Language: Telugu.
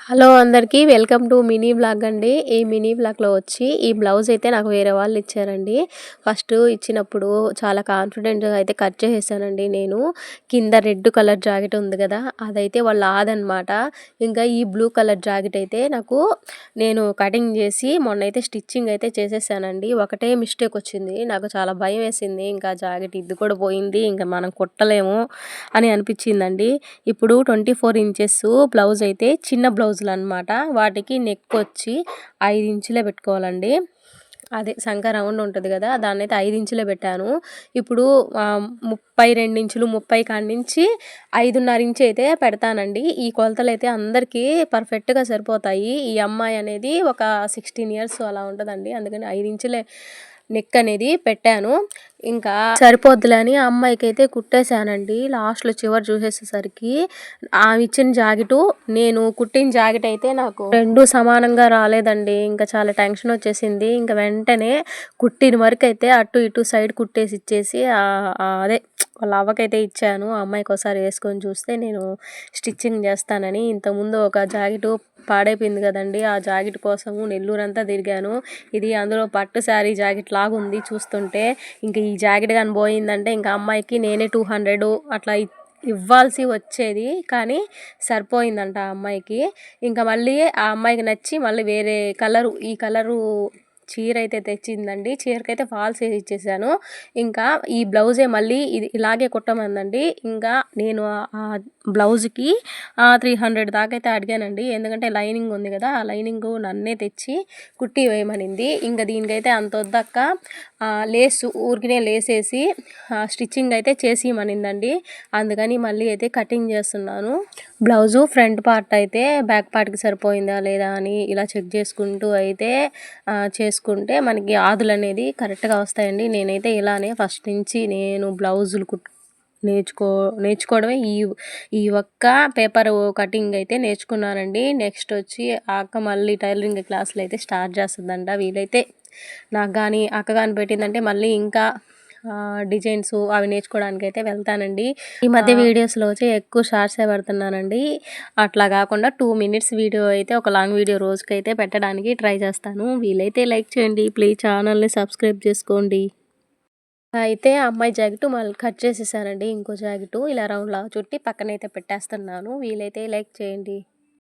హలో అందరికీ వెల్కమ్ టు మినీ బ్లాగ్ అండి. ఈ మినీ బ్లాగ్లో వచ్చి ఈ బ్లౌజ్ అయితే నాకు వేరే వాళ్ళు ఇచ్చారండి. ఫస్ట్ ఇచ్చినప్పుడు చాలా కాన్ఫిడెంట్గా అయితే కట్ చేసేసానండి. నేను కింద రెడ్ కలర్ జాకెట్ ఉంది కదా, అదైతే వాళ్ళు ఆదనమాట. ఇంకా ఈ బ్లూ కలర్ జాకెట్ అయితే నేను కటింగ్ చేసి మొన్న అయితే స్టిచ్చింగ్ అయితే చేసేసానండి. ఒకటే మిస్టేక్ వచ్చింది, నాకు చాలా భయం వేసింది. ఇంకా జాకెట్ ఇది కూడా పోయింది, ఇంకా మనం కుట్టలేము అని అనిపించిందండి. ఇప్పుడు 24 ఇంచెస్ బ్లౌజ్ అయితే చిన్న బ్లౌజులు అనమాట. వాటికి నెక్ వచ్చి 5 ఇంచులే పెట్టుకోవాలండి. అదే సంక రౌండ్ ఉంటుంది కదా, దాన్ని అయితే 5 ఇంచులే పెట్టాను. ఇప్పుడు 32 ఇంచులు 30 కాడి నుంచి 5.5 ఇంచు అయితే పెడతానండి. ఈ కొలతలు అయితే అందరికీ పర్ఫెక్ట్గా సరిపోతాయి. ఈ అమ్మాయి అనేది ఒక 16 ఇయర్స్ అలా ఉంటుందండి, అందుకని 5 ఇంచులే నెక్ అనేది పెట్టాను. ఇంకా సరిపోద్దులే అని ఆ అమ్మాయికి అయితే కుట్టేశానండి. లాస్ట్లో చివరి చూసేసేసరికి ఆమె ఇచ్చిన జాకెట్ నేను కుట్టిన జాకెట్ అయితే నాకు రెండు సమానంగా రాలేదండి. ఇంకా చాలా టెన్షన్ వచ్చేసింది. ఇంకా వెంటనే కుట్టిన వరకు అయితే అటు ఇటు సైడ్ కుట్టేసి ఇచ్చేసి అదే వాళ్ళ అవ్వకైతే ఇచ్చాను. ఆ అమ్మాయికి ఒకసారి వేసుకొని చూస్తే నేను స్టిచ్చింగ్ చేస్తానని. ఇంతకుముందు ఒక జాకెట్ పాడైపోయింది కదండి, ఆ జాకెట్ కోసము నెల్లూరంతా తిరిగాను. ఇది అందులో పట్టు శారీ జాకెట్ లాగా ఉంది చూస్తుంటే. ఇంక ఈ జాకెట్ కానీ పోయిందంటే ఇంకా అమ్మాయికి నేనే 200 అట్లా ఇవ్వాల్సి వచ్చేది, కానీ సరిపోయిందంట ఆ అమ్మాయికి. ఇంకా మళ్ళీ ఆ అమ్మాయికి నచ్చి మళ్ళీ వేరే కలరు, ఈ కలరు చీర అయితే తెచ్చిందండి. చీరకైతే ఫాల్స్ వేసి ఇచ్చేసాను. ఇంకా ఈ బ్లౌజే మళ్ళీ ఇది ఇలాగే కుట్టమందండి. ఇంకా నేను ఆ బ్లౌజ్కి 300 దాకా అయితే అడిగానండి. ఎందుకంటే లైనింగ్ ఉంది కదా, ఆ లైనింగ్ నన్నే తెచ్చి కుట్టి వేయమనింది. ఇంకా దీనికైతే అంత వద్దక్క, లేసు ఊరికినే లేసేసి స్టిచ్చింగ్ అయితే చేసి ఇవ్వమనిందండి. అందుకని మళ్ళీ అయితే కటింగ్ చేస్తున్నాను. బ్లౌజు ఫ్రంట్ పార్ట్ అయితే బ్యాక్ పార్ట్కి సరిపోయిందా లేదా అని ఇలా చెక్ చేసుకుంటూ అయితే చేసుకుంటే మనకి ఆదులు అనేది కరెక్ట్గా వస్తాయండి. నేనైతే ఇలానే ఫస్ట్ నుంచి నేను బ్లౌజులు నేర్చుకోవడమే ఈ ఒక్క పేపర్ కటింగ్ అయితే నేర్చుకున్నానండి. నెక్స్ట్ వచ్చి ఆ అక్క మళ్ళీ టైలరింగ్ క్లాసులు అయితే స్టార్ట్ చేస్తుందంట. వీలైతే నాకు కానీ అక్క కానీ పెట్టిందంటే మళ్ళీ ఇంకా డిజైన్స్ అవి నేర్చుకోవడానికి అయితే వెళ్తానండి. ఈ మధ్య వీడియోస్లో వచ్చి ఎక్కువ షార్ట్సే పెడుతున్నానండి. అట్లా కాకుండా 2 మినిట్స్ వీడియో అయితే ఒక లాంగ్ వీడియో రోజుకైతే పెట్టడానికి ట్రై చేస్తాను. వీలైతే లైక్ చేయండి, ప్లీజ్ ఛానల్ని సబ్స్క్రైబ్ చేసుకోండి. అయితే అమ్మాయి జాకెట్ మళ్ళీ కట్ చేసేసానండి. ఇంకో జాకెట్ ఇలా రౌండ్ లాగా చుట్టి పక్కనైతే పెట్టేస్తున్నాను. వీలైతే లైక్ చేయండి.